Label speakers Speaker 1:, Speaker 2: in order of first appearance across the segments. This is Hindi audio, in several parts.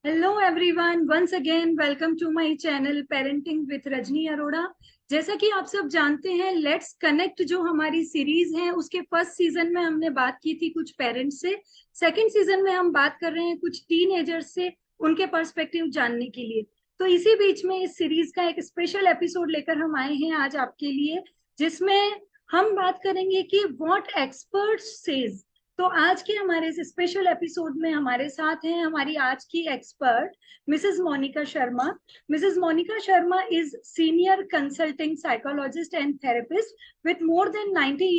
Speaker 1: Hello everyone, once again welcome to my channel parenting with Rajni Arora. जैसा कि आप सब जानते हैं, लेट्स कनेक्ट जो हमारी सीरीज है उसके फर्स्ट सीजन में हमने बात की थी कुछ पेरेंट्स से। सेकंड सीजन में हम बात कर रहे हैं कुछ टीनेजर्स से, उनके पर्सपेक्टिव जानने के लिए। तो इसी बीच में इस सीरीज का एक स्पेशल एपिसोड लेकर हम आए हैं आज आपके लिए, जिसमें हम बात करेंगे कि व्हाट एक्सपर्ट्स सेज। तो आज के हमारे इस स्पेशल एपिसोड में हमारे साथ हैं हमारी आज की expert Mrs Monika Sharma. Mrs Monika Sharma is senior consulting psychologist and therapist with more than 19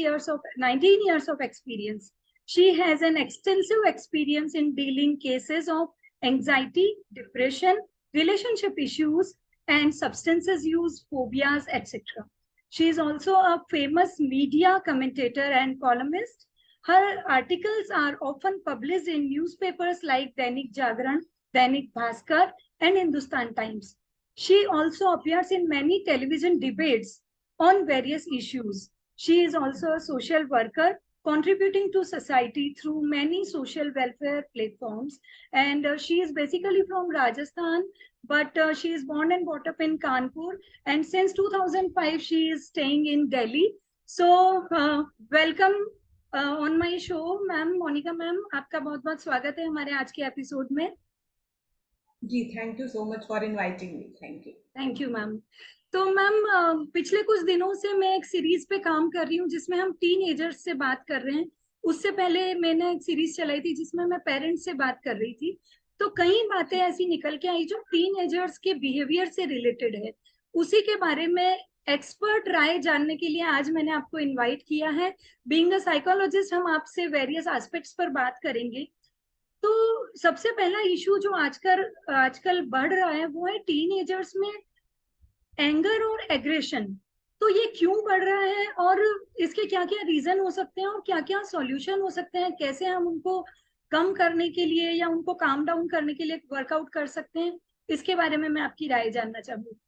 Speaker 1: years of experience. She has an extensive experience in dealing cases of anxiety, depression, relationship issues, and substances use, phobias, etc. She is also a famous media commentator and columnist. Her articles are often published in newspapers like Dainik Jagran, Dainik Bhaskar, and Hindustan Times. She also appears in many television debates on various issues. She is also a social worker contributing to society through many social welfare platforms. And she is basically from Rajasthan, but she is born and brought up in Kanpur. And since 2005, she is staying in Delhi. So, welcome on my show ma'am Monika ma'am. आपका बहुत बहुत स्वागत है हमारे आज के एपिसोड में।
Speaker 2: जी, thank you so much for inviting me. Thank you.
Speaker 1: Thank you ma'am. तो मैम, पिछले कुछ दिनों से मैं एक सीरीज पे काम कर रही हूँ जिसमें हम टीन एजर्स से बात कर रहे हैं। उससे पहले मैंने एक सीरीज चलाई थी जिसमें मैं पेरेंट्स से बात कर रही थी। तो कई बातें ऐसी निकल के आई जो टीन एजर्स के बिहेवियर से रिलेटेड है। उसी के बारे में एक्सपर्ट राय जानने के लिए आज मैंने आपको इनवाइट किया है। बीइंग अ साइकोलॉजिस्ट, हम आपसे वेरियस एस्पेक्ट्स पर बात करेंगे। तो सबसे पहला इशू जो आजकल आजकल बढ़ रहा है वो है टीन एजर्स में एंगर और एग्रेशन। तो ये क्यों बढ़ रहा है और इसके क्या क्या रीजन हो सकते हैं और क्या क्या सॉल्यूशन हो सकते हैं, कैसे हम उनको कम करने के लिए या उनको काम डाउन करने के लिए वर्कआउट कर सकते हैं, इसके बारे में मैं आपकी राय जानना चाहूंगी।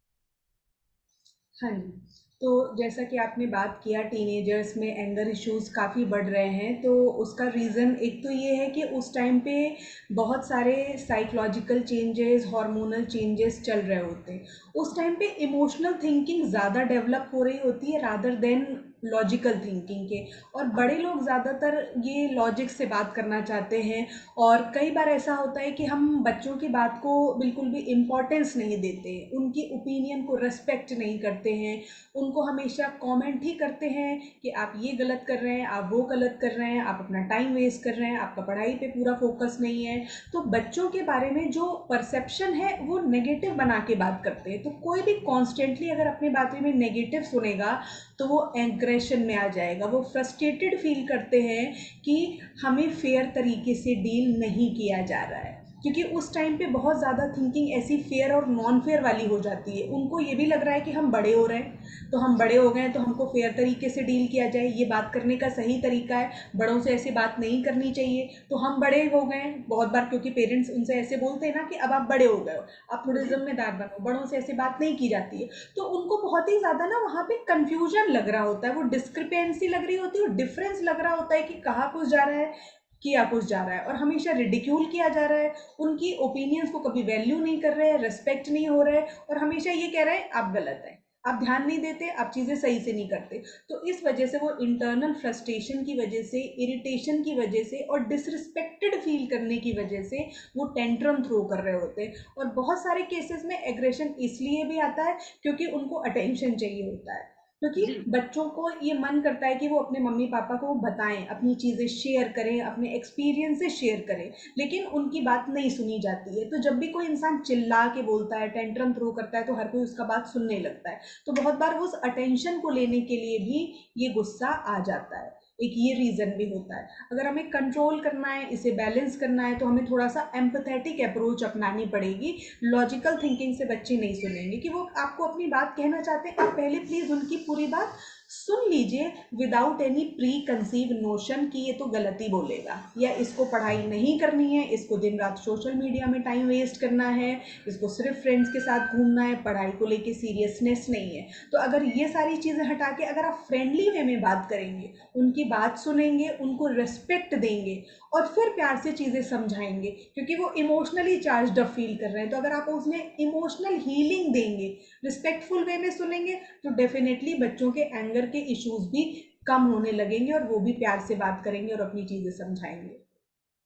Speaker 2: हाँ जी। तो जैसा कि आपने बात किया, टीनेजर्स में एंगर इश्यूज़ काफ़ी बढ़ रहे हैं, तो उसका रीज़न एक तो ये है कि उस टाइम पे बहुत सारे साइकोलॉजिकल चेंजेस, हार्मोनल चेंजेस चल रहे होते हैं। उस टाइम पे इमोशनल थिंकिंग ज़्यादा डेवलप हो रही होती है रादर देन लॉजिकल थिंकिंग के। और बड़े लोग ज़्यादातर ये लॉजिक से बात करना चाहते हैं। और कई बार ऐसा होता है कि हम बच्चों की बात को बिल्कुल भी इम्पोर्टेंस नहीं देते, उनकी ओपिनियन को रेस्पेक्ट नहीं करते हैं, उनको हमेशा कमेंट ही करते हैं कि आप ये गलत कर रहे हैं, आप वो गलत कर रहे हैं, आप अपना टाइम वेस्ट कर रहे हैं, आपका पढ़ाई पे पूरा फोकस नहीं है। तो बच्चों के बारे में जो परसेप्शन है वो नेगेटिव बना के बात करते हैं। तो कोई भी कॉन्स्टेंटली अगर अपने बारे में नेगेटिव सुनेगा तो वो एग्रेशन में आ जाएगा। वो फ्रस्ट्रेटेड फील करते हैं कि हमें फेयर तरीके से डील नहीं किया जा रहा है, क्योंकि उस टाइम पे बहुत ज़्यादा थिंकिंग ऐसी फेयर और नॉन फेयर वाली हो जाती है। उनको ये भी लग रहा है कि हम बड़े हो रहे हैं, तो हम बड़े हो गए हैं तो हमको फेयर तरीके से डील किया जाए, ये बात करने का सही तरीका है, बड़ों से ऐसी बात नहीं करनी चाहिए। तो हम बड़े हो गए हैं बहुत बार, क्योंकि पेरेंट्स उनसे ऐसे बोलते हैं ना कि अब आप बड़े हो गए हो, आप थोड़े
Speaker 1: जी।
Speaker 2: जिम्मेदार बनो, बड़ों से ऐसी बात नहीं की जाती है। तो उनको बहुत ही ज़्यादा ना वहाँ पे कन्फ्यूजन लग रहा होता है, वो डिस्क्रिपेंसी लग रही होती है, वो डिफरेंस लग रहा होता है कि कहाँ कुछ जा रहा है, किया कुछ जा रहा है, और हमेशा रिडिक्यूल किया जा रहा है। उनकी ओपिनियंस को कभी वैल्यू नहीं कर रहे हैं, रिस्पेक्ट नहीं हो रहा है, और हमेशा ये कह रहे हैं आप गलत हैं, आप ध्यान नहीं देते, आप चीज़ें सही से नहीं करते। तो इस वजह से वो इंटरनल फ्रस्ट्रेशन की वजह से, इरिटेशन की वजह से और डिसरिस्पेक्टेड फील करने की वजह से वो टेंट्रम थ्रो कर रहे होते हैं। और बहुत सारे केसेस में एग्रेशन इसलिए भी आता है क्योंकि उनको अटेंशन चाहिए होता है, क्योंकि
Speaker 1: जी।
Speaker 2: बच्चों को ये मन करता है कि वो अपने मम्मी पापा को बताएं, अपनी चीज़ें शेयर करें, अपने एक्सपीरियंसेस शेयर करें, लेकिन उनकी बात नहीं सुनी जाती है। तो जब भी कोई इंसान चिल्ला के बोलता है, टेंट्रम थ्रो करता है, तो हर कोई उसका बात सुनने लगता है। तो बहुत बार उस अटेंशन को लेने के लिए भी ये गुस्सा आ जाता है। एक ये रीज़न भी होता है। अगर हमें कंट्रोल करना है, इसे बैलेंस करना है, तो हमें थोड़ा सा एम्पथेटिक अप्रोच अपनानी पड़ेगी। लॉजिकल थिंकिंग से बच्चे नहीं सुनेंगे कि वो आपको अपनी बात कहना चाहते हैं, आप पहले प्लीज़ उनकी पूरी बात सुन लीजिए without any pre conceive notion कि ये तो गलती बोलेगा, या इसको पढ़ाई नहीं करनी है, इसको दिन रात सोशल मीडिया में टाइम वेस्ट करना है, इसको सिर्फ फ्रेंड्स के साथ घूमना है, पढ़ाई को लेके सीरियसनेस नहीं है। तो अगर ये सारी चीज़ें हटा के अगर आप फ्रेंडली वे में बात करेंगे, उनकी बात सुनेंगे, उनको रिस्पेक्ट देंगे, और फिर प्यार से चीज़ें समझाएंगे, क्योंकि वो इमोशनली चार्ज्ड अप फील कर रहे हैं। तो अगर आप उसमें इमोशनल हीलिंग देंगे, रिस्पेक्टफुल वे में सुनेंगे, तो डेफिनेटली बच्चों के एंगर के इश्यूज भी कम होने लगेंगे और वो भी प्यार से बात करेंगे और अपनी चीज़ें समझाएंगे।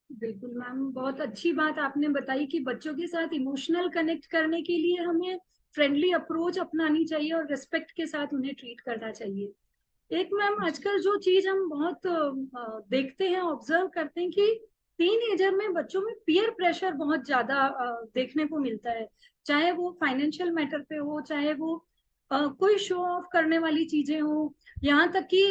Speaker 1: बिल्कुल मैम, बहुत अच्छी बात आपने बताई कि बच्चों के साथ इमोशनल कनेक्ट करने के लिए हमें फ्रेंडली अप्रोच अपनानी चाहिए और रिस्पेक्ट के साथ उन्हें ट्रीट करना चाहिए। एक मैम, आजकल जो चीज हम बहुत देखते हैं, ऑब्जर्व करते हैं कि टीन एजर में बच्चों में पीयर प्रेशर बहुत ज्यादा देखने को मिलता है। चाहे वो फाइनेंशियल मैटर पे हो, चाहे वो कोई शो ऑफ करने वाली चीजें हो, यहाँ तक कि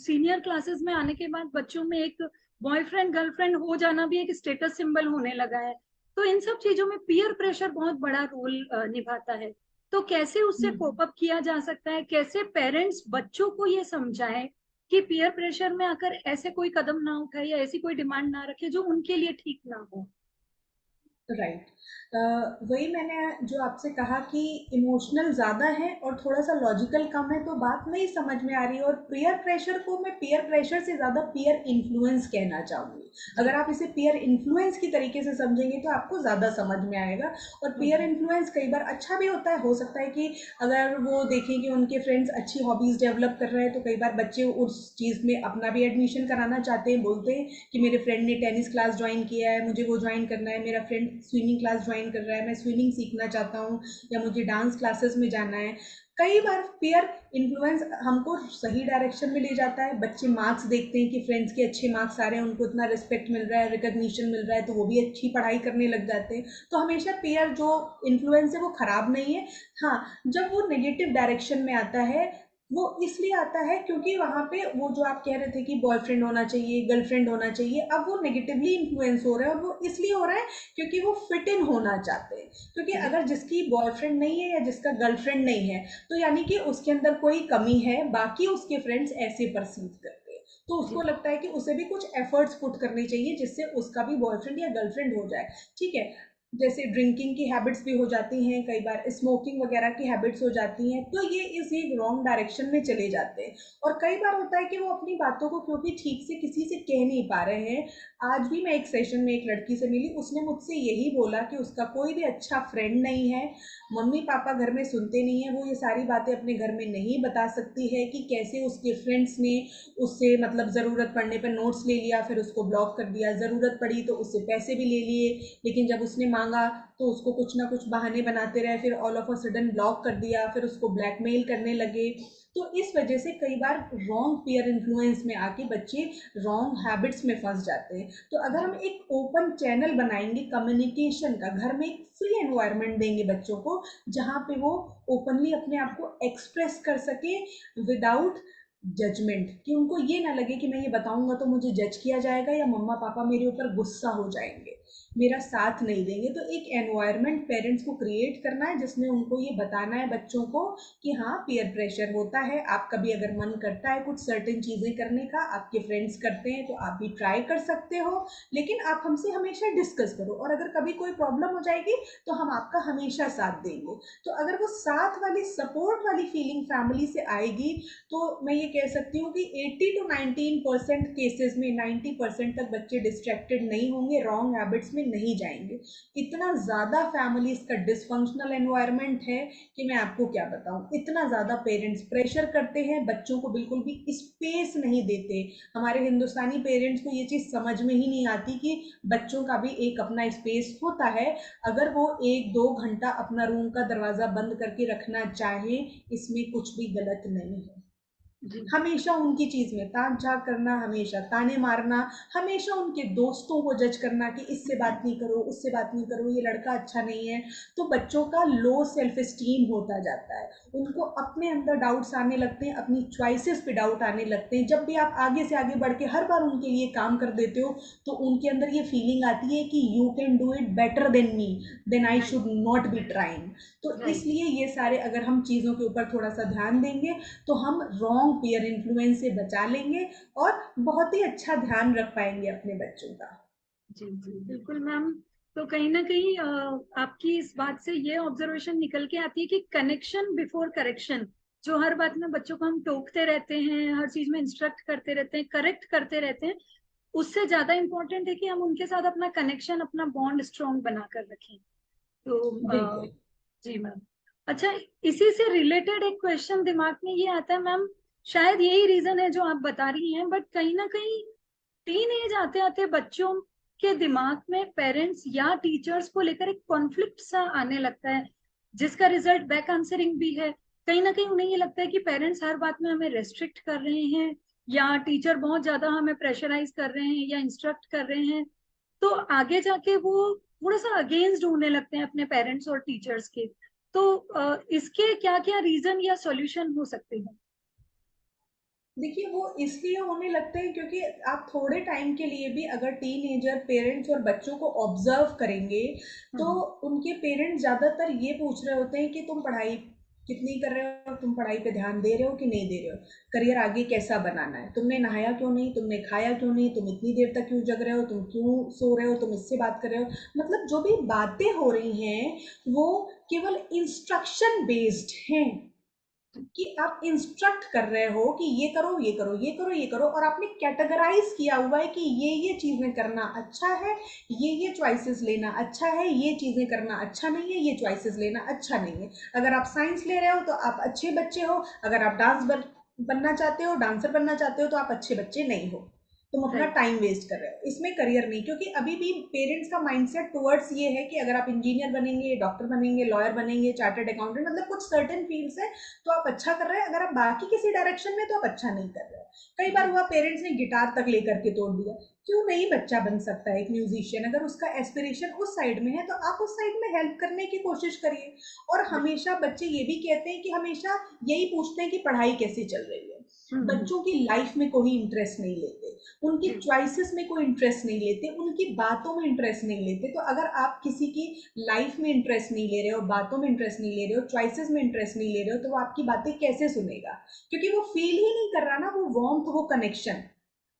Speaker 1: सीनियर क्लासेस में आने के बाद बच्चों में एक बॉयफ्रेंड गर्लफ्रेंड हो जाना भी एक स्टेटस सिंबल होने लगा है। तो इन सब चीजों में पीयर प्रेशर बहुत बड़ा रोल निभाता है। तो कैसे उससे कोप अप किया जा सकता है, कैसे पेरेंट्स बच्चों को ये समझाएं कि पीयर प्रेशर में आकर ऐसे कोई कदम ना उठाए या ऐसी कोई डिमांड ना रखे जो उनके लिए ठीक ना हो।
Speaker 2: राइट। वही मैंने जो आपसे कहा कि इमोशनल ज़्यादा है और थोड़ा सा लॉजिकल कम है, तो बात नहीं समझ में आ रही है। और पीयर प्रेशर को मैं पीयर प्रेशर से ज़्यादा पीयर इन्फ्लुएंस कहना चाहूँगी।
Speaker 1: जी।
Speaker 2: अगर आप इसे पीयर इन्फ्लुएंस की तरीके से समझेंगे तो आपको ज़्यादा समझ में आएगा। और पीयर
Speaker 1: हम्म।
Speaker 2: इन्फ्लुएंस कई बार अच्छा भी होता है। हो सकता है कि अगर वो देखें कि उनके फ्रेंड्स अच्छी हॉबीज़ डेवलप कर रहे हैं, तो कई बार बच्चे उस चीज़ में अपना भी एडमिशन कराना चाहते हैं। बोलते हैं कि मेरे फ्रेंड ने टेनिस क्लास ज्वाइन किया है, मुझे वो ज्वाइन करना है। मेरा फ्रेंड स्विमिंग क्लास ज्वाइन कर रहा है, मैं स्विमिंग सीखना चाहता हूँ, या मुझे डांस क्लासेस में जाना है। कई बार पीयर इन्फ्लुएंस हमको सही डायरेक्शन में ले जाता है। बच्चे मार्क्स देखते हैं कि फ्रेंड्स के अच्छे मार्क्स आ रहे हैं, उनको इतना रिस्पेक्ट मिल रहा है, रिकग्निशन मिल रहा है, तो वो भी अच्छी पढ़ाई करने लग जाते हैं। तो हमेशा पीयर जो इन्फ्लुएंस है वो खराब नहीं है। हाँ, जब वो नेगेटिव डायरेक्शन में आता है, वो इसलिए आता है क्योंकि वहाँ पे वो जो आप कह रहे थे कि बॉयफ्रेंड होना चाहिए, गर्लफ्रेंड होना चाहिए, अब वो नेगेटिवली इन्फ्लुएंस हो रहा है। और वो इसलिए हो रहा है क्योंकि वो फिट इन होना चाहते हैं। क्योंकि
Speaker 1: जी।
Speaker 2: अगर जिसकी बॉयफ्रेंड नहीं है या जिसका गर्लफ्रेंड नहीं है, तो यानी कि उसके अंदर कोई कमी है, बाकी उसके फ्रेंड्स ऐसे परसीव करते हैं। तो उसको
Speaker 1: जी।
Speaker 2: लगता है कि उसे भी कुछ एफर्ट्स पुट करने चाहिए जिससे उसका भी बॉयफ्रेंड या गर्लफ्रेंड हो जाए। ठीक है, जैसे ड्रिंकिंग की हैबिट्स भी हो जाती हैं, कई बार स्मोकिंग वगैरह की हैबिट्स हो जाती हैं, तो ये इस एक रॉन्ग डायरेक्शन में चले जाते हैं। और कई बार होता है कि वो अपनी बातों को क्योंकि ठीक से किसी से कह नहीं पा रहे हैं। आज भी मैं एक सेशन में एक लड़की से मिली, उसने मुझसे यही बोला कि उसका कोई भी अच्छा फ्रेंड नहीं है, मम्मी पापा घर में सुनते नहीं है, वो ये सारी बातें अपने घर में नहीं बता सकती है कि कैसे उसके फ्रेंड्स ने उससे मतलब ज़रूरत पड़ने पर नोट्स ले लिया, फिर उसको ब्लॉक कर दिया, ज़रूरत पड़ी तो उससे पैसे भी ले लिए, लेकिन जब उसने मांगा तो उसको कुछ ना कुछ बहाने बनाते रहे, फिर all of a sudden block कर दिया, फिर उसको ब्लैकमेल करने लगे। तो इस वजह से कई बार रॉन्ग पीयर इन्फ्लुएंस में आके बच्चे रॉन्ग हैबिट्स में फंस जाते हैं। तो अगर हम
Speaker 1: जी।
Speaker 2: एक ओपन चैनल बनाएंगे कम्युनिकेशन का, घर में एक फ्री एनवायरनमेंट देंगे बच्चों को, जहाँ पे वो ओपनली अपने आप को एक्सप्रेस कर सके विदाउट जजमेंट, कि उनको ये ना लगे कि मैं ये बताऊंगा तो मुझे जज किया जाएगा या मम्मा पापा मेरे ऊपर गुस्सा हो जाएंगे, मेरा साथ नहीं देंगे। तो एक एनवायरनमेंट पेरेंट्स को क्रिएट करना है जिसमें उनको ये बताना है बच्चों को कि हाँ, पीयर प्रेशर होता है, आपका भी अगर मन करता है कुछ सर्टेन चीज़ें करने का, आपके फ्रेंड्स करते हैं तो आप भी ट्राई कर सकते हो, लेकिन आप हमसे हमेशा डिस्कस करो, और अगर कभी कोई प्रॉब्लम हो जाएगी तो हम आपका हमेशा साथ देंगे। तो अगर वो साथ वाली सपोर्ट वाली फीलिंग फैमिली से आएगी, तो मैं ये कह सकती हूँ कि 80 to 19% केसेस में 90% तक बच्चे डिस्ट्रैक्टेड नहीं होंगे, रॉन्ग हैबिट्स में नहीं जाएंगे। इतना ज़्यादा फैमिलीज का डिसफंक्शनल एनवायरनमेंट है कि मैं आपको क्या बताऊँ। इतना ज़्यादा पेरेंट्स प्रेशर करते हैं, बच्चों को बिल्कुल भी स्पेस नहीं देते। हमारे हिंदुस्तानी पेरेंट्स को ये चीज़ समझ में ही नहीं आती कि बच्चों का भी एक अपना स्पेस होता है। अगर वो 1-2 घंटा अपना रूम का दरवाज़ा बंद करके रखना चाहे, इसमें कुछ भी गलत नहीं है।
Speaker 1: जी।
Speaker 2: हमेशा उनकी चीज़ में ताक झाक करना, हमेशा ताने मारना, हमेशा उनके दोस्तों को जज करना कि इससे बात नहीं करो, उससे बात नहीं करो, ये लड़का अच्छा नहीं है, तो बच्चों का लो सेल्फ एस्टीम होता जाता है। उनको अपने अंदर डाउट्स आने लगते हैं, अपनी चॉइसेस पे डाउट आने लगते हैं। जब भी आप आगे से आगे बढ़ के हर बार उनके लिए काम कर देते हो, तो उनके अंदर ये फीलिंग आती है कि you can do it better than me, then I
Speaker 1: right.
Speaker 2: Should not be trying. तो
Speaker 1: राइट।
Speaker 2: इसलिए ये सारे अगर हम चीज़ों के ऊपर थोड़ा सा ध्यान देंगे, तो हम रॉन्ग पीयर इन्फ्लुएंस से बचा लेंगे और बहुत ही अच्छा ध्यान रख पाएंगे अपने बच्चों का।
Speaker 1: जी। जी बिल्कुल मैम। तो कहीं ना कहीं आपकी इस बात से ये ऑब्जर्वेशन निकल के आती है कि कनेक्शन बिफोर करेक्शन, जो हर बात में बच्चों को हम टोकते रहते हैं, हर चीज में इंस्ट्रक्ट करते रहते हैं, करेक्ट करते रहते हैं, उससे ज्यादा इम्पोर्टेंट है कि हम उनके साथ अपना कनेक्शन, अपना बॉन्ड स्ट्रॉन्ग बनाकर रखें। तो
Speaker 2: बिल्कुल।
Speaker 1: जी मैम। अच्छा, इसी से रिलेटेड एक क्वेश्चन दिमाग में ये आता है मैम, शायद यही रीजन है जो आप बता रही हैं, बट कहीं ना कहीं टीन एज आते आते बच्चों के दिमाग में पेरेंट्स या टीचर्स को लेकर एक कॉन्फ्लिक्ट सा आने लगता है, जिसका रिजल्ट बैक आंसरिंग भी है। कहीं ना कहीं उन्हें ये लगता है कि पेरेंट्स हर बात में हमें रेस्ट्रिक्ट कर रहे हैं, या टीचर बहुत ज्यादा हमें प्रेशराइज कर रहे हैं या इंस्ट्रक्ट कर रहे हैं। तो आगे जाके वो थोड़ा सा अगेंस्ट ढूंढने लगते हैं अपने पेरेंट्स और टीचर्स के। तो इसके क्या क्या रीजन या सॉल्यूशन हो सकते हैं?
Speaker 2: देखिए, वो इसलिए होने लगते हैं क्योंकि आप थोड़े टाइम के लिए भी अगर टीनेजर पेरेंट्स और बच्चों को ऑब्जर्व करेंगे, तो
Speaker 1: हम्म।
Speaker 2: उनके पेरेंट्स ज़्यादातर ये पूछ रहे होते हैं कि तुम पढ़ाई कितनी कर रहे हो, तुम पढ़ाई पे ध्यान दे रहे हो कि नहीं दे रहे हो, करियर आगे कैसा बनाना है, तुमने नहाया क्यों नहीं, तुमने खाया क्यों नहीं, तुम इतनी देर तक क्यों जग रहे हो, तुम क्यों सो रहे हो, तुम इससे बात कर रहे हो। मतलब जो भी बातें हो रही हैं, वो केवल इंस्ट्रक्शन बेस्ड हैं, कि आप इंस्ट्रक्ट कर रहे हो कि ये करो, ये करो, ये करो, ये करो, और आपने कैटेगराइज किया हुआ है कि ये चीज़ें करना अच्छा है, ये चॉइसेस लेना अच्छा है, ये चीज़ें करना अच्छा नहीं है, ये चॉइसेस लेना अच्छा नहीं है। अगर आप साइंस ले रहे हो तो आप अच्छे बच्चे हो, अगर आप बनना चाहते हो, डांसर बनना चाहते हो, तो आप अच्छे बच्चे नहीं हो, तुम अपना
Speaker 1: राइट।
Speaker 2: टाइम वेस्ट कर रहे हो, इसमें करियर नहीं। क्योंकि अभी भी पेरेंट्स का माइंडसेट टुवर्ड्स ये है कि अगर आप इंजीनियर बनेंगे, डॉक्टर बनेंगे, लॉयर बनेंगे, चार्टर्ड अकाउंटेंट, मतलब कुछ सर्टेन फील्ड्स है तो आप अच्छा कर रहे हैं, अगर आप बाकी किसी डायरेक्शन में तो आप अच्छा नहीं कर रहे हो। कई बार
Speaker 1: जी।
Speaker 2: हुआ पेरेंट्स ने गिटार तक लेकर के तोड़ दिया, क्यों नहीं बच्चा बन सकता है एक म्यूजिशियन, अगर उसका एस्पिरेशन उस साइड में है तो आप उस साइड में हेल्प करने की कोशिश करिए। और हमेशा बच्चे ये भी कहते हैं कि हमेशा यही पूछते हैं कि पढ़ाई कैसे चल रही है,
Speaker 1: हम्म।
Speaker 2: बच्चों की लाइफ में कोई इंटरेस्ट नहीं लेते, उनकी
Speaker 1: जी।
Speaker 2: चॉइसेस में कोई इंटरेस्ट नहीं लेते, उनकी बातों में इंटरेस्ट नहीं लेते। तो अगर आप किसी की लाइफ में इंटरेस्ट नहीं ले रहे हो, बातों में इंटरेस्ट नहीं ले रहे हो, चॉइसेस में इंटरेस्ट नहीं ले रहे हो, तो वो आपकी बातें कैसे सुनेगा? क्योंकि वो फील ही नहीं कर रहा ना वो वार्मथ, वो कनेक्शन।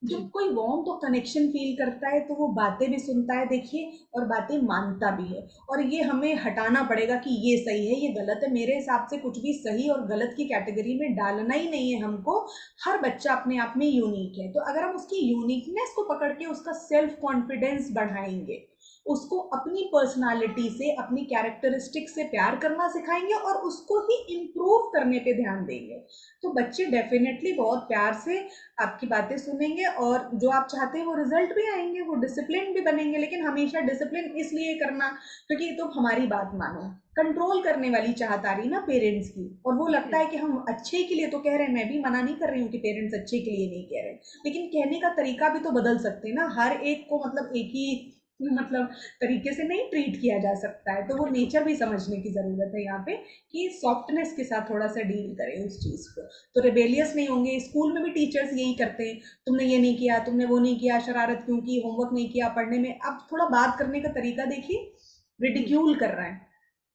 Speaker 2: जब
Speaker 1: जी।
Speaker 2: कोई वार्म तो कनेक्शन फील करता है तो वो बातें भी सुनता है, देखिए, और बातें मानता भी है। और ये हमें हटाना पड़ेगा कि ये सही है, ये गलत है। मेरे हिसाब से कुछ भी सही और गलत की कैटेगरी में डालना ही नहीं है हमको। हर बच्चा अपने आप में यूनिक है, तो अगर हम उसकी यूनिकनेस को पकड़ के उसका सेल्फ कॉन्फिडेंस बढ़ाएंगे, उसको अपनी पर्सनालिटी से, अपनी कैरेक्टरिस्टिक से प्यार करना सिखाएंगे और उसको ही इम्प्रूव करने पे ध्यान देंगे, तो बच्चे डेफिनेटली बहुत प्यार से आपकी बातें सुनेंगे और जो आप चाहते हैं वो रिजल्ट भी आएंगे, वो डिसिप्लिन भी बनेंगे। लेकिन हमेशा डिसिप्लिन इसलिए करना क्योंकि तुम हमारी बात मानो, कंट्रोल करने वाली चाहत आ रही ना पेरेंट्स की, और वो लगता
Speaker 1: जी।
Speaker 2: है कि हम अच्छे के लिए तो कह रहे हैं। मैं भी मना नहीं कर रही हूँ कि पेरेंट्स अच्छे के लिए नहीं कह रहे, लेकिन कहने का तरीका भी तो बदल सकते हैं ना। हर एक को मतलब एक ही मतलब तरीके से नहीं ट्रीट किया जा सकता है, तो वो
Speaker 1: बिल्कुल।
Speaker 2: नेचर भी समझने की जरूरत है यहाँ पे, कि सॉफ्टनेस के साथ थोड़ा सा डील करें उस चीज को। तो रिबेलियस नहीं होंगे। स्कूल में भी टीचर्स यही करते हैं, तुमने ये नहीं किया, तुमने वो नहीं किया, शरारत क्यों की, होमवर्क नहीं किया, पढ़ने में। अब थोड़ा बात करने का तरीका देखिए,
Speaker 1: जी।
Speaker 2: रिडिक्यूल कर रहे हैं,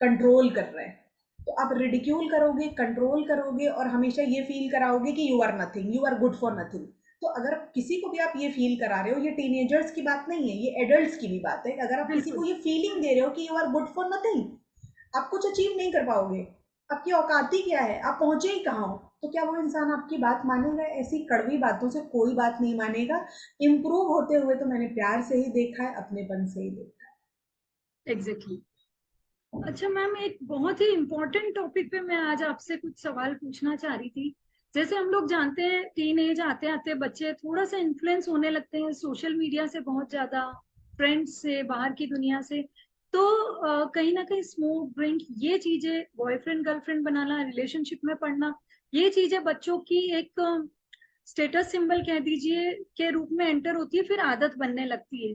Speaker 2: कंट्रोल कर रहे हैं। तो आप रिडिक्यूल करोगे, कंट्रोल करोगे और हमेशा ये फील कराओगे कि you are nothing, you are good for nothing. तो अगर किसी को भी आप ये फील करा रहे हो, ये टीनेजर्स की बात नहीं है, ये एडल्ट्स की भी बात है, अगर आप किसी को
Speaker 1: बिल्कुल।
Speaker 2: ये फीलिंग दे रहे हो कि you are good for nothing, आप कुछ अचीव नहीं कर पाओगे, आपकी औकात ही क्या है, आप पहुंचे ही कहाँ हो, तो क्या वो इंसान आपकी बात मानेगा? ऐसी कड़वी बातों से कोई बात नहीं मानेगा। इम्प्रूव होते हुए तो मैंने प्यार से ही देखा है, अपनेपन से ही देखा
Speaker 1: एग्जैक्टली। अच्छा मैम, एक बहुत ही इम्पोर्टेंट टॉपिक पे मैं आज आपसे कुछ सवाल पूछना चाह रही थी। जैसे हम लोग जानते हैं टीन एज आते आते बच्चे थोड़ा सा इन्फ्लुएंस होने लगते हैं सोशल मीडिया से, बहुत ज्यादा फ्रेंड्स से, बाहर की दुनिया से। तो कहीं ना कहीं स्मोक ड्रिंक, ये चीजें, बॉयफ्रेंड गर्लफ्रेंड बनाना, रिलेशनशिप में पढ़ना, ये चीजें बच्चों की एक स्टेटस सिंबल कह दीजिए के रूप में एंटर होती है, फिर आदत बनने लगती है।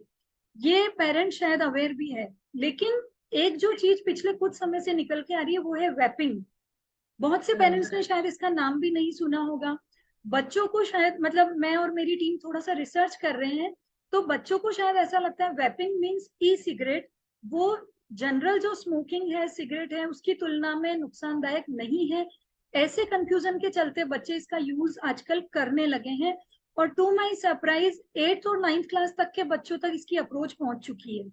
Speaker 1: ये पेरेंट शायद अवेयर भी है, लेकिन एक जो चीज पिछले कुछ समय से निकल के आ रही है वो है वेपिंग। बहुत से
Speaker 2: है।
Speaker 1: पेरेंट्स ने शायद इसका नाम भी नहीं सुना होगा। बच्चों को शायद, मतलब मैं और मेरी टीम थोड़ा सा रिसर्च कर रहे हैं, तो बच्चों को शायद ऐसा लगता है वेपिंग मीन्स ई सिगरेट। वो जनरल जो स्मोकिंग है, सिगरेट है, उसकी तुलना में नुकसानदायक नहीं है। ऐसे कंफ्यूजन के चलते बच्चे इसका यूज आजकल करने लगे हैं। और टू माई सरप्राइज 8th और 9th क्लास तक के बच्चों तक इसकी अप्रोच पहुंच चुकी है।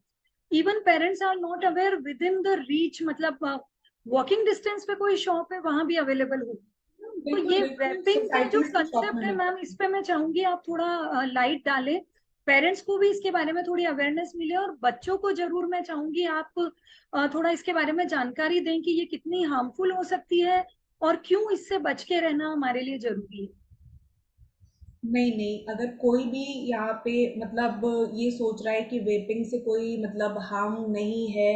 Speaker 1: Even parents are not aware with in the reach, मतलब वॉकिंग डिस्टेंस पे कोई शॉप है वहां भी अवेलेबल हो। तो
Speaker 2: बिल्कुल
Speaker 1: ये
Speaker 2: बिल्कुल,
Speaker 1: वेपिंग का जो
Speaker 2: सोसाइटीज की शॉप में
Speaker 1: कंसेप्ट है
Speaker 2: मिलता
Speaker 1: मैम,
Speaker 2: है।
Speaker 1: इस पे मैं चाहूंगी आप थोड़ा लाइट डालें। पेरेंट्स को भी इसके बारे में थोड़ी अवेयरनेस मिले, और बच्चों को जरूर मैं चाहूंगी आप थोड़ा इसके बारे में जानकारी दें कि ये कितनी हार्मफुल हो सकती है और क्यों इससे बच के रहना हमारे लिए जरूरी है।
Speaker 2: नहीं नहीं, अगर कोई भी यहाँ पे मतलब ये सोच रहा है कि वेपिंग से कोई मतलब हार्म नहीं है,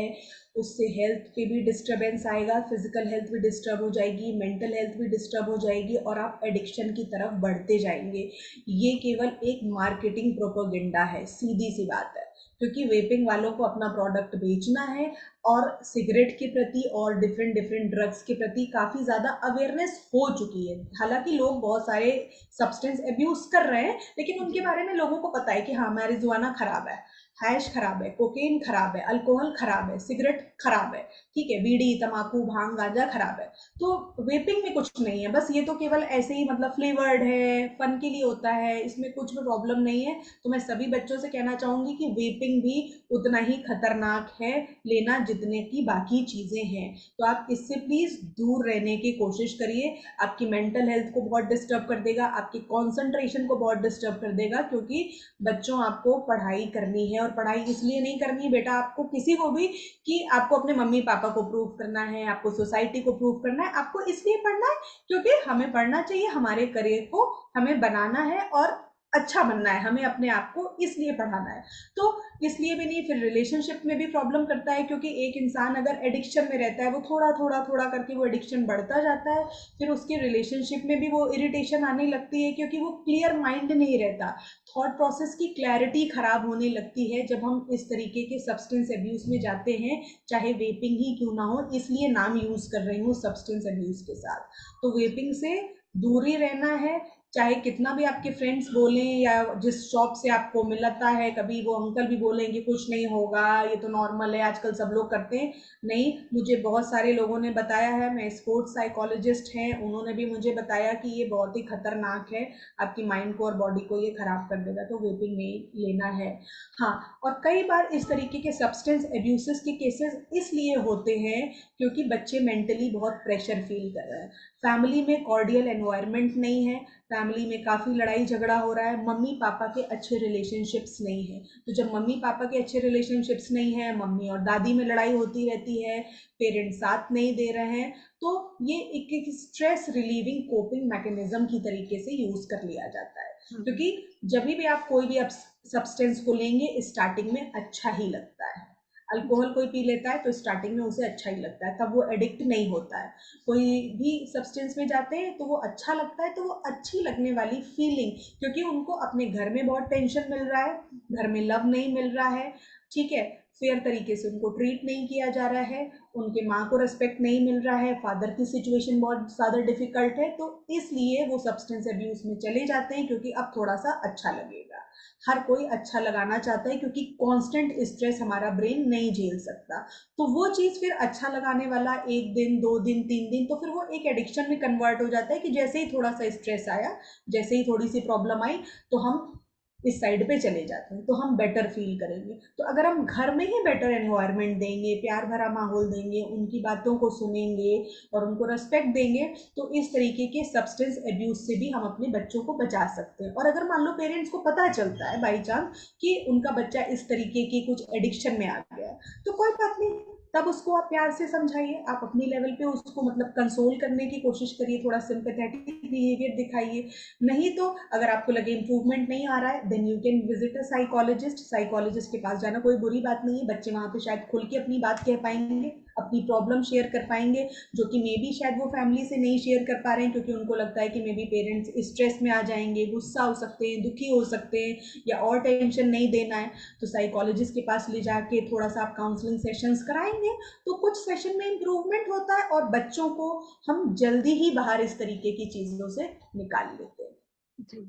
Speaker 2: उससे हेल्थ पे भी डिस्टरबेंस आएगा, फिजिकल हेल्थ भी डिस्टर्ब हो जाएगी, मेंटल हेल्थ भी डिस्टर्ब हो जाएगी और आप एडिक्शन की तरफ बढ़ते जाएंगे, ये केवल एक मार्केटिंग प्रोपेगेंडा है, सीधी सी बात है। क्योंकि वेपिंग वालों को अपना प्रोडक्ट बेचना है और सिगरेट के प्रति और डिफरेंट डिफरेंट ड्रग्स के प्रति काफ़ी ज़्यादा अवेयरनेस हो चुकी है। हालांकि लोग बहुत सारे सब्सटेंस अब्यूज कर रहे हैं, लेकिन उनके
Speaker 1: जी।
Speaker 2: बारे में लोगों को पता है कि हाँ, मैरिजुआना खराब है, हैश खराब है, कोकेन खराब है, अल्कोहल खराब है, सिगरेट खराब है, ठीक है, बीड़ी तंबाकू भांग गांजा खराब है। तो वेपिंग में कुछ नहीं है, बस ये तो केवल ऐसे ही मतलब फ्लेवर्ड है, फन के लिए होता है, इसमें कुछ भी प्रॉब्लम नहीं है। तो मैं सभी बच्चों से कहना चाहूंगी कि वेपिंग भी उतना ही खतरनाक है, लेना जितने की बाकी चीजें हैं। तो आप इससे प्लीज दूर रहने की कोशिश करिए। आपकी मेंटल हेल्थ को बहुत डिस्टर्ब कर देगा, आपकी कॉन्सेंट्रेशन को बहुत डिस्टर्ब कर देगा, क्योंकि बच्चों आपको पढ़ाई करनी है, और पढ़ाई इसलिए नहीं करनी है बेटा आपको किसी को भी कि आपको अपने मम्मी पापा को प्रूव करना है, आपको सोसाइटी को प्रूव करना है, आपको इसलिए पढ़ना है क्योंकि हमें पढ़ना चाहिए, हमारे करियर को हमें बनाना है और अच्छा बनना है, हमें अपने आप को इसलिए पढ़ाना है। तो इसलिए भी नहीं, फिर रिलेशनशिप में भी प्रॉब्लम करता है, क्योंकि एक इंसान अगर एडिक्शन में रहता है, वो थोड़ा थोड़ा थोड़ा करके वो एडिक्शन बढ़ता जाता है, फिर उसके रिलेशनशिप में भी वो इरिटेशन आने लगती है, क्योंकि वो क्लियर माइंड नहीं रहता, थॉट प्रोसेस की क्लैरिटी खराब होने लगती है जब हम इस तरीके के सब्सटेंस अब्यूज में जाते हैं, चाहे वेपिंग ही क्यों ना हो, इसलिए नाम यूज कर रही हूँ सब्सटेंस अब्यूज के साथ। तो वेपिंग से दूर ही रहना है, चाहे कितना भी आपके फ्रेंड्स बोलें या जिस शॉप से आपको मिलता है, कभी वो अंकल भी बोलेंगे कुछ नहीं होगा, ये तो नॉर्मल है, आजकल सब लोग करते हैं। नहीं, मुझे बहुत सारे लोगों ने बताया है, मैं स्पोर्ट्स साइकोलॉजिस्ट हैं, उन्होंने भी मुझे बताया कि ये बहुत ही खतरनाक है, आपकी माइंड को और बॉडी को ये खराब कर देगा, तो वेपिंग नहीं लेना है। हाँ, और कई बार इस तरीके के सब्सटेंस एब्यूसेस के केसेस इसलिए होते हैं क्योंकि बच्चे मेंटली बहुत प्रेशर फील कर रहे हैं, फैमिली में कॉर्डियल एनवायरनमेंट नहीं है, फैमिली में काफ़ी लड़ाई झगड़ा हो रहा है, मम्मी पापा के अच्छे रिलेशनशिप्स नहीं है। तो जब मम्मी पापा के अच्छे रिलेशनशिप्स नहीं है, मम्मी और दादी में लड़ाई होती रहती है, पेरेंट्स साथ नहीं दे रहे हैं, तो ये एक स्ट्रेस रिलीविंग कोपिंग मैकेनिज्म की तरीके से यूज कर लिया जाता है। क्योंकि जब भी आप कोई भी सब्सटेंस को लेंगे, स्टार्टिंग में अच्छा ही लगता है, अल्कोहल कोई पी लेता है तो स्टार्टिंग में उसे अच्छा ही लगता है, तब वो एडिक्ट नहीं होता है। कोई भी सब्सटेंस में जाते हैं तो वो अच्छा लगता है, तो वो अच्छी लगने वाली फीलिंग, क्योंकि उनको अपने घर में बहुत टेंशन मिल रहा है, घर में लव नहीं मिल रहा है, ठीक है, फेयर तरीके से उनको ट्रीट नहीं किया जा रहा है, उनके माँ को रिस्पेक्ट नहीं मिल रहा है, फादर की सिचुएशन बहुत ज़्यादा डिफिकल्ट है, तो इसलिए वो सब्सटेंस अब्यूज में चले जाते हैं, क्योंकि अब थोड़ा सा अच्छा लगेगा। हर कोई अच्छा लगाना चाहता है, क्योंकि कांस्टेंट स्ट्रेस हमारा ब्रेन नहीं झेल सकता। तो वो चीज़ फिर अच्छा लगाने वाला 1 दिन 2 दिन 3 दिन, तो फिर वो एक एडिक्शन में कन्वर्ट हो जाता है कि जैसे ही थोड़ा सा स्ट्रेस आया, जैसे ही थोड़ी सी प्रॉब्लम आई, तो हम इस साइड पे चले जाते हैं, तो हम बेटर फील करेंगे। तो अगर हम घर में ही बेटर एनवायरनमेंट देंगे, प्यार भरा माहौल देंगे, उनकी बातों को सुनेंगे और उनको रेस्पेक्ट देंगे, तो इस तरीके के सब्सटेंस अब्यूज से भी हम अपने बच्चों को बचा सकते हैं। और अगर मान लो पेरेंट्स को पता चलता है बाई चांस कि उनका बच्चा इस तरीके की कुछ एडिक्शन में आ गया है, तो कोई बात नहीं, तब उसको आप प्यार से समझाइए, आप अपनी लेवल पे उसको मतलब कंसोल करने की कोशिश करिए, थोड़ा सिंपैथेटिक बिहेवियर दिखाइए। नहीं तो अगर आपको लगे इंप्रूवमेंट नहीं आ रहा है, then you can visit a psychologist, psychologist के पास जाना कोई बुरी बात नहीं है, बच्चे वहाँ पे शायद खुल के अपनी बात कह पाएंगे, अपनी प्रॉब्लम शेयर कर पाएंगे, जो कि मे बी शायद वो फैमिली से नहीं शेयर कर पा रहे हैं, क्योंकि उनको लगता है कि मे बी पेरेंट्स स्ट्रेस में आ जाएंगे, गुस्सा हो सकते हैं, दुखी हो सकते हैं, या और टेंशन नहीं देना है। तो साइकोलॉजिस्ट के पास ले जाके थोड़ा सा आप काउंसलिंग सेशंस कराएंगे, तो कुछ सेशन में इम्प्रूवमेंट होता है और बच्चों को हम जल्दी ही बाहर इस तरीके की चीज़ों से निकाल लेते हैं।
Speaker 1: जी,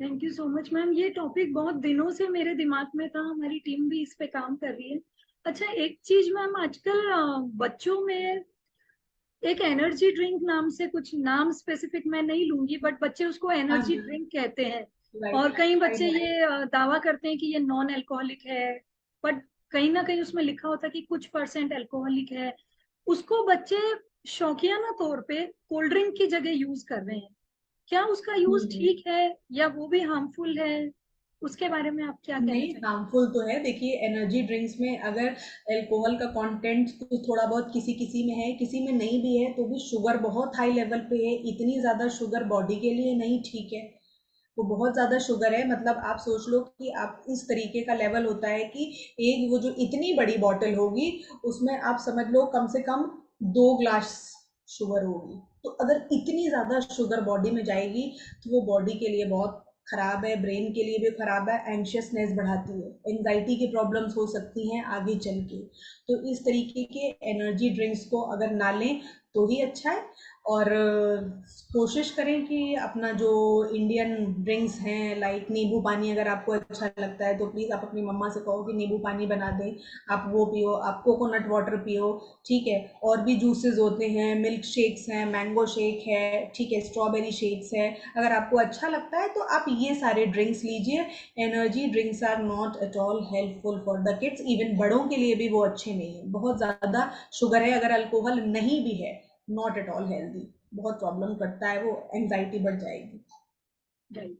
Speaker 1: thank you so much ma'am. ये टॉपिक बहुत दिनों से मेरे दिमाग में था, हमारी टीम भी इस पे काम कर रही है। अच्छा, एक चीज मैम, आजकल बच्चों में एक एनर्जी ड्रिंक नाम से, कुछ नाम स्पेसिफिक मैं नहीं लूंगी, बट बच्चे उसको
Speaker 2: हाँ
Speaker 1: एनर्जी
Speaker 2: जी।
Speaker 1: ड्रिंक कहते हैं।
Speaker 2: राइट
Speaker 1: और कई बच्चे
Speaker 2: राइट।
Speaker 1: ये दावा करते हैं कि ये नॉन अल्कोहलिक है, बट कहीं ना कहीं उसमें लिखा होता है कि कुछ परसेंट अल्कोहलिक है। उसको बच्चे शौकियाना तौर पे कोल्ड ड्रिंक की जगह यूज कर रहे हैं। क्या उसका यूज
Speaker 2: हम्म।
Speaker 1: ठीक है या वो भी हार्मफुल है? उसके बारे में आप क्या कहना
Speaker 2: नहीं,
Speaker 1: चाहेंगे?
Speaker 2: हार्मफुल तो है। देखिए, एनर्जी ड्रिंक्स में अगर अल्कोहल का कंटेंट तो थोड़ा बहुत किसी किसी में है, किसी में नहीं भी है, तो भी शुगर बहुत हाई लेवल पे है। इतनी ज़्यादा शुगर बॉडी के लिए नहीं ठीक है। वो बहुत ज़्यादा शुगर है, मतलब आप सोच लो कि आप इस तरीके का लेवल होता है कि एक वो जो इतनी बड़ी बॉटल होगी, उसमें आप समझ लो कम से कम 2 ग्लास शुगर होगी। तो अगर इतनी ज़्यादा शुगर बॉडी में जाएगी तो वो बॉडी के लिए बहुत खराब है, ब्रेन के लिए भी खराब है, एंशियसनेस बढ़ाती है, एंजाइटी की प्रॉब्लम्स हो सकती हैं आगे चल के। तो इस तरीके के एनर्जी ड्रिंक्स को अगर ना लें तो ही अच्छा है। और कोशिश करें कि अपना जो इंडियन ड्रिंक्स हैं, लाइक नींबू पानी, अगर आपको अच्छा लगता है तो प्लीज़ आप अपनी मम्मा से कहो कि नींबू पानी बना दें, आप वो पियो, आप कोकोनट वाटर पियो, ठीक है। और भी जूसेस होते हैं, मिल्क शेक्स हैं, मैंगो शेक है, ठीक है, स्ट्रॉबेरी शेक्स है। अगर आपको अच्छा लगता है तो आप ये सारे ड्रिंक्स लीजिए। Energy drinks are not at all helpful for the kids, even बड़ों के लिए भी वो अच्छे नहीं है। बहुत ज़्यादा शुगर है, अगर अल्कोहल नहीं भी है, नॉट एट ऑल हेल्दी, बहुत प्रॉब्लम करता है, वो एंजाइटी बढ़ जाएगी।
Speaker 1: राइट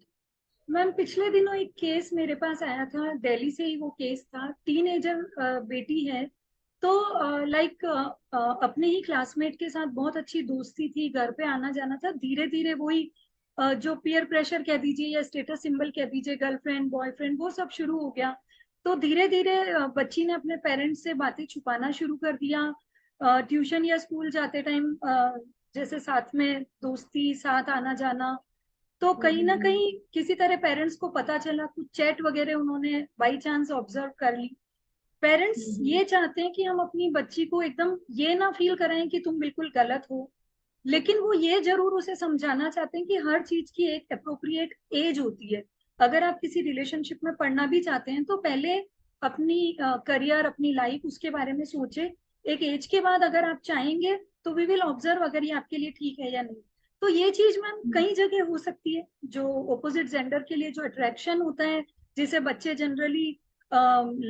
Speaker 1: मैम, पिछले दिनों एक केस मेरे पास आया था, दिल्ली से ही वो केस था। टीनेजर बेटी है, तो लाइक अपने ही क्लासमेट के साथ बहुत अच्छी दोस्ती थी, घर पे आना जाना था। धीरे धीरे वही जो पीयर प्रेशर कह दीजिए या स्टेटस सिंबल कह दीजिए, गर्लफ्रेंड बॉयफ्रेंड वो सब शुरू हो गया। तो धीरे धीरे बच्ची ने अपने पेरेंट्स से बातें छुपाना शुरू कर दिया। ट्यूशन या स्कूल जाते टाइम जैसे साथ में दोस्ती, साथ आना जाना। तो कहीं ना
Speaker 2: हम्म,
Speaker 1: कहीं किसी तरह पेरेंट्स को पता चला, कुछ चैट वगैरह उन्होंने बाई चांस ऑब्जर्व कर ली। पेरेंट्स
Speaker 2: हम्म,
Speaker 1: ये चाहते हैं कि हम अपनी बच्ची को एकदम ये ना फील कराएं कि तुम बिल्कुल गलत हो, लेकिन वो ये जरूर उसे समझाना चाहते हैं कि हर चीज की एक अप्रोप्रिएट एज होती है। अगर आप किसी रिलेशनशिप में पढ़ना भी चाहते हैं तो पहले अपनी करियर, अपनी लाइफ, उसके बारे में सोचे। एक एज के बाद अगर आप चाहेंगे तो वी विल ऑब्जर्व अगर ये आपके लिए ठीक है या नहीं। तो ये चीज मैम
Speaker 2: हम्म,
Speaker 1: कई जगह हो सकती है, जो ऑपोजिट जेंडर के लिए जो अट्रैक्शन होता है, जिसे बच्चे जनरली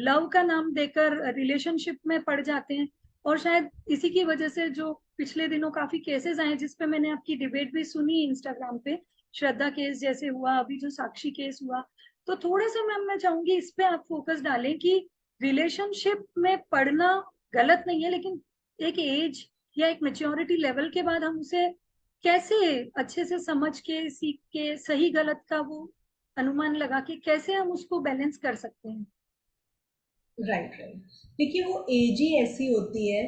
Speaker 1: लव का नाम देकर रिलेशनशिप में पड़ जाते हैं। और शायद इसी की वजह से जो पिछले दिनों काफी केसेस आए, जिसपे मैंने आपकी डिबेट भी सुनी इंस्टाग्राम पे, श्रद्धा केस जैसे हुआ, अभी जो साक्षी केस हुआ। तो थोड़ा सा मैम मैं चाहूंगी इस पे आप फोकस डालें कि रिलेशनशिप में पढ़ना गलत नहीं है, लेकिन एक एज या एक मेच्योरिटी लेवल के बाद हम उसे कैसे अच्छे से समझ के, सीख के, सही गलत का वो अनुमान लगा के कैसे हम उसको बैलेंस कर सकते हैं।
Speaker 2: Right, right. देखिए, वो एज ही ऐसी होती है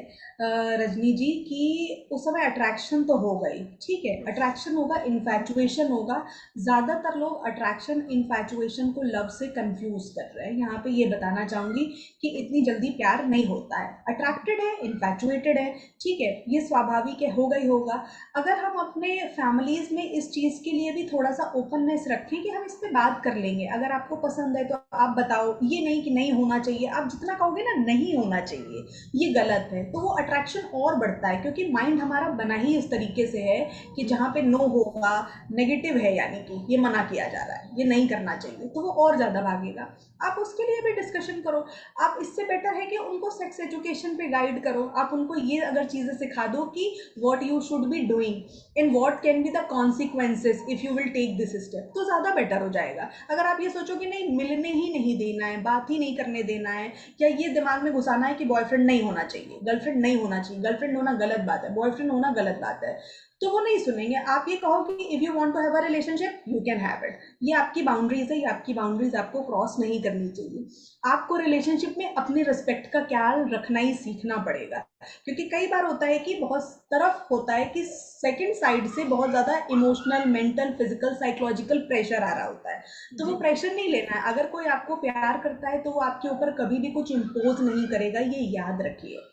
Speaker 2: रजनी जी, कि उस समय अट्रैक्शन तो होगा ही, ठीक है,
Speaker 1: यस।
Speaker 2: अट्रैक्शन होगा, इन्फैचुएशन होगा। ज़्यादातर लोग अट्रैक्शन इन्फैचुएशन को लव से कंफ्यूज कर रहे हैं। यहाँ पे ये बताना चाहूंगी कि इतनी जल्दी प्यार नहीं होता है। अट्रैक्टेड है, इन्फैचुएटेड है, ठीक है, ये स्वाभाविक है, होगा ही होगा। अगर हम अपने फैमिलीज में इस चीज़ के लिए भी थोड़ा सा ओपननेस रखें कि हम इस पे बात कर लेंगे, अगर आपको पसंद है तो आप बताओ, ये नहीं कि नहीं होना चाहिए। आप जितना कहोगे ना नहीं होना चाहिए, ये गलत है, तो वो अट्रैक्शन और बढ़ता है, क्योंकि माइंड हमारा बना ही इस तरीके से है कि जहाँ पे नो होगा, नेगेटिव है, यानी कि ये मना किया जा रहा है, ये नहीं करना चाहिए, तो वो और ज़्यादा भागेगा। आप उसके लिए भी डिस्कशन करो। आप इससे बेटर है कि उनको सेक्स एजुकेशन पे गाइड करो। आप उनको ये अगर चीज़ें सिखा दो कि what you should be doing and what can be the consequences if you will take this step, तो ज़्यादा बेटर हो जाएगा। अगर आप ये सोचो कि नहीं, मिलने ही नहीं देना है, बात ही नहीं करने देना है, या ये दिमाग में घुसाना है कि बॉयफ्रेंड नहीं होना चाहिए, गर्लफ्रेंड नहीं होना चाहिए, गर्लफ्रेंड होना गलत बात है, बॉयफ्रेंड होना गलत बात है, तो वो नहीं सुनेंगे। आप ये कहो कि if you want to have a relationship you can have it, ये आपकी बाउंड्रीज है, ये आपकी बाउंड्रीज आपको क्रॉस नहीं करनी चाहिए। आपको रिलेशनशिप में अपनी रिस्पेक्ट का ख्याल रखना ही सीखना पड़ेगा, क्योंकि कई बार होता है कि बहुत तरफ होता है कि सेकंड साइड से बहुत ज़्यादा emotional, mental, physical, psychological pressure आ रहा होता है। तो वो
Speaker 1: जी।
Speaker 2: प्रेशर नहीं लेना है। अगर कोई आपको प्यार करता है तो वो आपके ऊपर कभी भी कुछ इम्पोज नहीं करेगा, ये याद रखिए।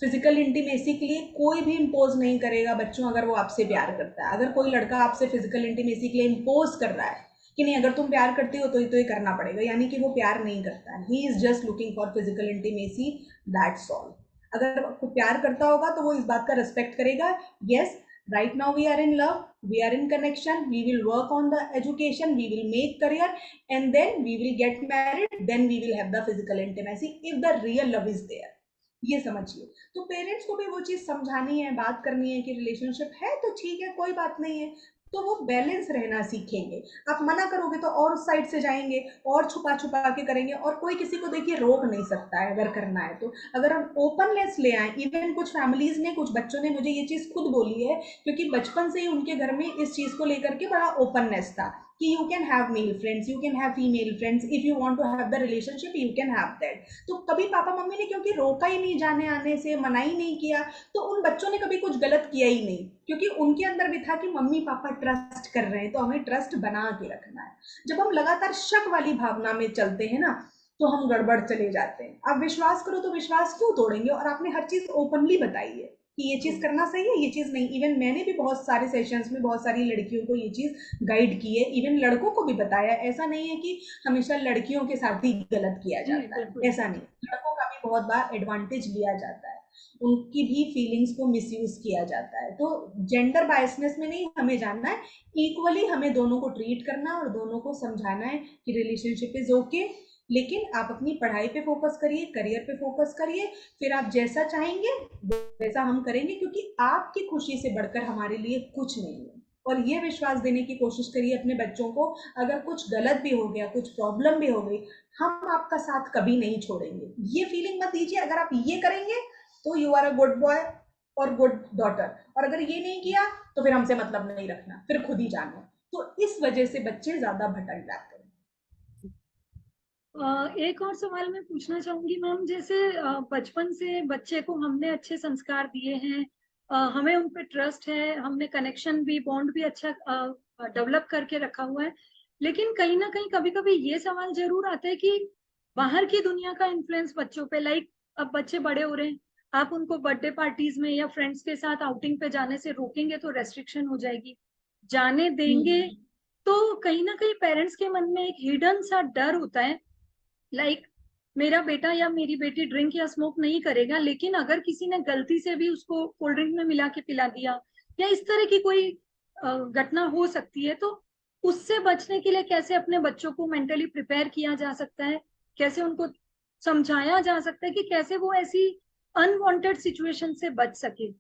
Speaker 2: फिजिकल इंटीमेसी के लिए कोई भी इम्पोज नहीं करेगा बच्चों, अगर वो आपसे प्यार करता है। अगर कोई लड़का आपसे फिजिकल इंटीमेसी के लिए इम्पोज कर रहा है कि नहीं, अगर तुम प्यार करती हो तो ये करना पड़ेगा, यानी कि वो प्यार नहीं करता है, he is just looking for physical intimacy, that's all. अगर वो प्यार करता होगा तो वो इस बात का रिस्पेक्ट करेगा। Yes, right now we are in love, we are in connection, we will work on the education, we will make career, and then we will get married, then we will have the physical intimacy if the real love is there, ये समझिए। तो पेरेंट्स को भी वो चीज़ समझानी है, बात करनी है कि रिलेशनशिप है तो ठीक है, कोई बात नहीं है, तो वो बैलेंस रहना सीखेंगे। आप मना करोगे तो और उस साइड से जाएंगे, और छुपा छुपा के करेंगे, और कोई किसी को देखिए रोक नहीं सकता है अगर करना है तो। अगर हम ओपननेस ले आए, इवन कुछ फैमिलीज ने, कुछ बच्चों ने मुझे ये चीज़ खुद बोली है, क्योंकि बचपन से ही उनके घर में इस चीज़ को लेकर के बड़ा ओपननेस था कि you can have male friends, you can have female friends, if you want to have the relationship you can have that. तो कभी पापा मम्मी ने क्योंकि रोका ही नहीं जाने आने से, मना ही नहीं किया, तो उन बच्चों ने कभी कुछ गलत किया ही नहीं, क्योंकि उनके अंदर भी था कि मम्मी पापा ट्रस्ट कर रहे हैं तो हमें ट्रस्ट बना के रखना है। जब हम लगातार शक वाली भावना में चलते हैं ना, तो हम गड़बड़ चले जाते हैं। आप विश्वास करो तो विश्वास क्यों तोड़ेंगे, और आपने हर चीज ओपनली बताई है कि ये चीज करना सही है, ये चीज नहीं। इवन मैंने भी बहुत सारे सेशंस में बहुत सारी लड़कियों को ये चीज गाइड की है, इवन लड़कों को भी बताया। ऐसा नहीं है कि हमेशा लड़कियों के साथ ही गलत किया जाता है, ऐसा नहीं, लड़कों का भी बहुत बार एडवांटेज लिया जाता है, उनकी भी फीलिंग्स को मिसयूज किया जाता है। तो जेंडर बायसनेस में नहीं हमें जानना है, इक्वली हमें दोनों को ट्रीट करना है और दोनों को समझाना है कि रिलेशनशिप इज ओके, लेकिन आप अपनी पढ़ाई पे फोकस करिए, करियर पे फोकस करिए, फिर आप जैसा चाहेंगे वैसा हम करेंगे, क्योंकि आपकी खुशी से बढ़कर हमारे लिए कुछ नहीं है। और ये विश्वास देने की कोशिश करिए अपने बच्चों को, अगर कुछ गलत भी हो गया, कुछ प्रॉब्लम भी हो गई, हम आपका साथ कभी नहीं छोड़ेंगे, ये फीलिंग मत दीजिए। अगर आप ये करेंगे तो you are a good boy और गुड डॉटर, और अगर ये नहीं किया तो फिर हमसे मतलब नहीं रखना, फिर खुद ही जानो। तो इस वजह से बच्चे ज्यादा भटक जाते हैं।
Speaker 1: एक और सवाल मैं पूछना चाहूंगी मैम, जैसे बचपन से बच्चे को हमने अच्छे संस्कार दिए हैं, हमें उन पे ट्रस्ट है, हमने कनेक्शन भी, बॉन्ड भी अच्छा डेवलप करके रखा हुआ है, लेकिन कहीं ना कहीं कभी कभी ये सवाल जरूर आता है कि बाहर की दुनिया का इन्फ्लुएंस बच्चों पे, लाइक अब बच्चे बड़े हो रहे हैं, आप उनको बर्थडे पार्टीज में या फ्रेंड्स के साथ आउटिंग पे जाने से रोकेंगे तो रेस्ट्रिक्शन हो जाएगी, जाने देंगे तो कहीं ना कहीं पेरेंट्स के मन में एक हिडन सा डर होता है, लाइक मेरा बेटा या मेरी बेटी ड्रिंक या स्मोक नहीं करेगा, लेकिन अगर किसी ने गलती से भी उसको कोल्ड ड्रिंक में मिला के पिला दिया या इस तरह की कोई घटना हो सकती है, तो उससे बचने के लिए कैसे अपने बच्चों को मेंटली प्रिपेयर किया जा सकता है, कैसे उनको समझाया जा सकता है कि कैसे वो ऐसी अनवांटेड सिचुएशन से बच सके।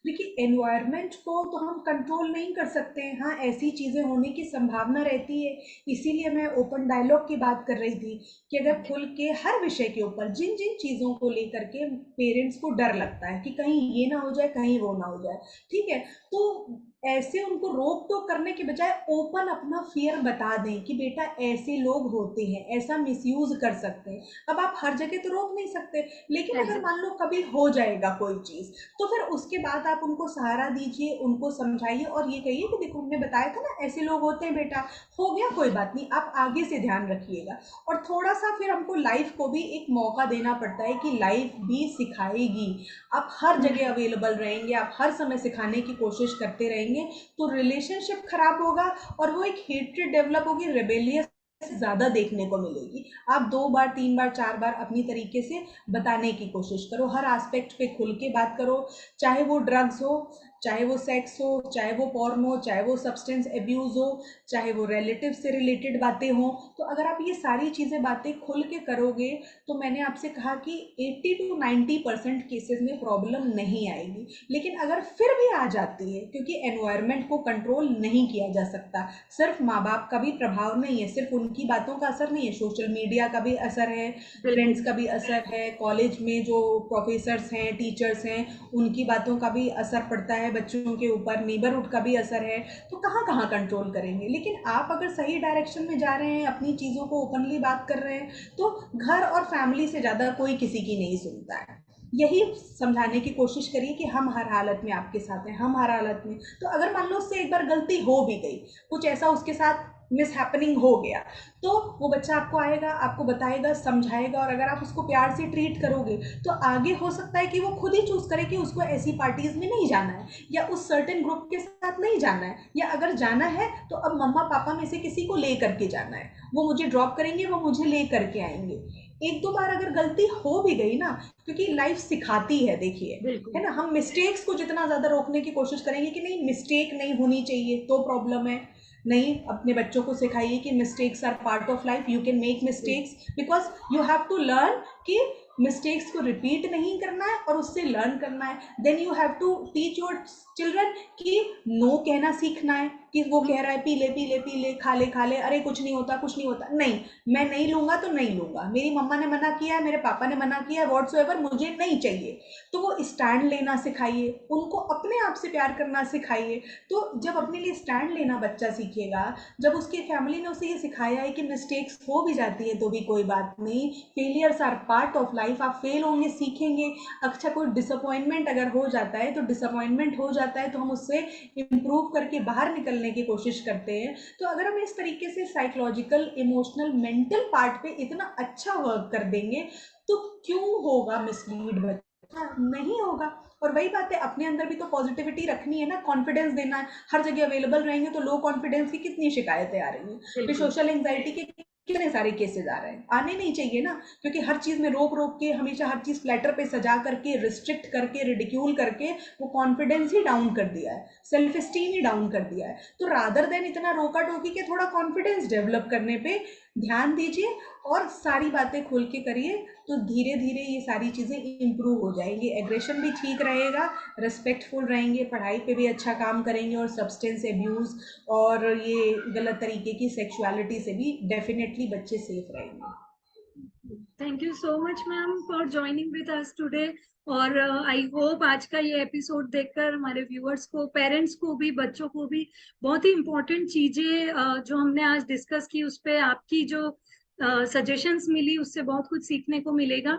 Speaker 2: देखिए, एनवायरनमेंट को तो हम कंट्रोल नहीं कर सकते हैं, हाँ ऐसी चीज़ें होने की संभावना रहती है। इसीलिए मैं ओपन डायलॉग की बात कर रही थी कि अगर खुल के हर विषय के ऊपर जिन जिन चीज़ों को लेकर के पेरेंट्स को डर लगता है कि कहीं ये ना हो जाए, कहीं वो ना हो जाए, ठीक है, तो ऐसे उनको रोक टोक करने के बजाय ओपन अपना फियर बता दें कि बेटा ऐसे लोग होते हैं, ऐसा मिसयूज कर सकते हैं। अब आप हर जगह तो रोक नहीं सकते, लेकिन अगर मान लो कभी हो जाएगा कोई चीज़, तो फिर उसके बाद आप उनको सहारा दीजिए, उनको समझाइए और ये कहिए कि देखो हमने बताया था ना ऐसे लोग होते हैं बेटा, हो गया कोई बात नहीं, आप आगे से ध्यान रखिएगा। और थोड़ा सा फिर हमको लाइफ को भी एक मौका देना पड़ता है कि लाइफ भी सिखाएगी। आप हर जगह अवेलेबल रहेंगे, आप हर समय सिखाने की कोशिश करते रहेंगे, तो रिलेशनशिप खराब होगा और वो एक हेट्रेड डेवलप होगी, रेबेलियस ज्यादा देखने को मिलेगी। आप 2 बार 3 बार 4 बार अपनी तरीके से बताने की कोशिश करो, हर एस्पेक्ट पे खुल के बात करो, चाहे वो ड्रग्स हो, चाहे वो सेक्स हो, चाहे वो पॉर्न हो, चाहे वो सब्सटेंस एब्यूज हो, चाहे वो रिलेटिव से रिलेटेड बातें हो। तो अगर आप ये सारी चीज़ें बातें खुल के करोगे, तो मैंने आपसे कहा कि 80 to 90% केसेस में प्रॉब्लम नहीं आएगी। लेकिन अगर फिर भी आ जाती है, क्योंकि एनवायरनमेंट को कंट्रोल नहीं किया जा सकता, सिर्फ माँ बाप का भी प्रभाव नहीं है, सिर्फ उनकी बातों का असर नहीं है, सोशल मीडिया का भी असर है, फ्रेंड्स का भी असर है, कॉलेज में जो प्रोफेसर्स हैं, टीचर्स हैं, उनकी बातों का भी असर पड़ता है बच्चों के ऊपर, नेबरहुड का भी असर है। तो कहाँ कहाँ कंट्रोल करेंगे। लेकिन आप अगर सही डायरेक्शन में जा रहे हैं, अपनी चीज़ों को ओपनली बात कर रहे हैं, तो घर और फैमिली से ज़्यादा कोई किसी की नहीं सुनता है। यही समझाने की कोशिश करिए कि हम हर हालत में आपके साथ हैं, हम हर हालत में। तो अगर मान लो उससे एक बार गलती हो भी गई, कुछ ऐसा उसके साथ मिस हैपनिंग हो गया, तो वो बच्चा आपको आएगा, आपको बताएगा, समझाएगा, और अगर आप उसको प्यार से ट्रीट करोगे तो आगे हो सकता है कि वो खुद ही चूज करे कि उसको ऐसी पार्टीज में नहीं जाना है, या उस सर्टेन ग्रुप के साथ नहीं जाना है, या अगर जाना है तो अब मम्मा पापा में से किसी को ले करके जाना है, वो मुझे ड्रॉप करेंगे, वो मुझे ले करके आएंगे। 1-2 बार अगर गलती हो भी गई ना, क्योंकि लाइफ सिखाती है, देखिए, है ना, हम मिस्टेक्स को जितना ज्यादा रोकने की कोशिश करेंगे कि नहीं मिस्टेक नहीं होनी चाहिए तो प्रॉब्लम है, नहीं, अपने बच्चों को सिखाइए कि mistakes are part of life, you can make mistakes because you have to learn कि मिस्टेक्स को रिपीट नहीं करना है और उससे लर्न करना है। Then you have to teach your children कि नो कहना सीखना है, कि वो कह रहा है पी ले पी ले पी ले, खा ले, अरे कुछ नहीं होता कुछ नहीं होता, नहीं, मैं नहीं लूंगा तो नहीं लूंगा, मेरी मम्मा ने मना किया है, मेरे पापा ने मना किया है, व्हाट्सएवर मुझे नहीं चाहिए। तो वो स्टैंड लेना सिखाइए, उनको अपने आप से प्यार करना सिखाइए। तो जब अपने लिए स्टैंड लेना बच्चा सीखेगा, जब उसकी फैमिली ने उसे ये सिखाया है कि मिस्टेक्स हो भी जाती है तो भी कोई बात नहीं, failures are part of life, आप फेल होंगे सीखेंगे। अच्छा, कोई डिसअपॉइंटमेंट अगर हो जाता है तो डिसअपॉइंटमेंट हो जाता है तो हम उससे इम्प्रूव करके बाहर निकलने की कोशिश करते हैं। तो अगर हम इस तरीके से साइकोलॉजिकल, इमोशनल, मेंटल पार्ट पे इतना अच्छा वर्क कर देंगे तो क्यों होगा मिसलीड बच्चा, नहीं होगा। और वही बात है, अपने अंदर भी तो पॉजिटिविटी रखनी है ना, कॉन्फिडेंस देना है। हर जगह अवेलेबल रहेंगे तो लो कॉन्फिडेंस की कितनी शिकायतें आ रही हैं, फिर
Speaker 1: बिल्कुल।
Speaker 2: सोशल एंग्जाइटी के कितने सारे केसेस आ रहे हैं, आने नहीं चाहिए ना। क्योंकि हर चीज में रोक रोक के, हमेशा हर चीज प्लेटर पे सजा करके, रिस्ट्रिक्ट करके, रिडिक्यूल करके वो कॉन्फिडेंस ही डाउन कर दिया है, सेल्फ स्टीम ही डाउन कर दिया है। तो रादर देन इतना रोका टोकी के, थोड़ा कॉन्फिडेंस डेवलप करने पे ध्यान दीजिए और सारी बातें खोल के करिए। तो धीरे धीरे ये सारी चीज़ें इम्प्रूव हो जाएंगी, एग्रेशन भी ठीक रहेगा, रिस्पेक्टफुल रहेंगे, पढ़ाई पे भी अच्छा काम करेंगे, और सब्सटेंस एब्यूज़ और ये गलत तरीके की सेक्सुअलिटी से भी डेफिनेटली बच्चे सेफ रहेंगे।
Speaker 1: Thank you so much ma'am for joining with us today. और आई होप आज का ये एपिसोड देखकर हमारे व्यूअर्स को, पेरेंट्स को भी, बच्चों को भी बहुत ही इम्पोर्टेंट चीजें जो हमने आज डिस्कस की उस पे आपकी जो सजेशंस मिली उससे बहुत कुछ सीखने को मिलेगा।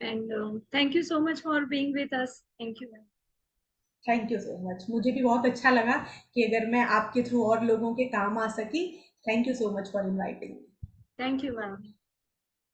Speaker 1: And thank you so much for being with us. Thank you ma'am.
Speaker 2: Thank you so much, मुझे भी बहुत अच्छा लगा कि अगर मैं आपके थ्रू और लोगों के काम आ सकी। Thank you so much for inviting.
Speaker 1: Thank you ma'am.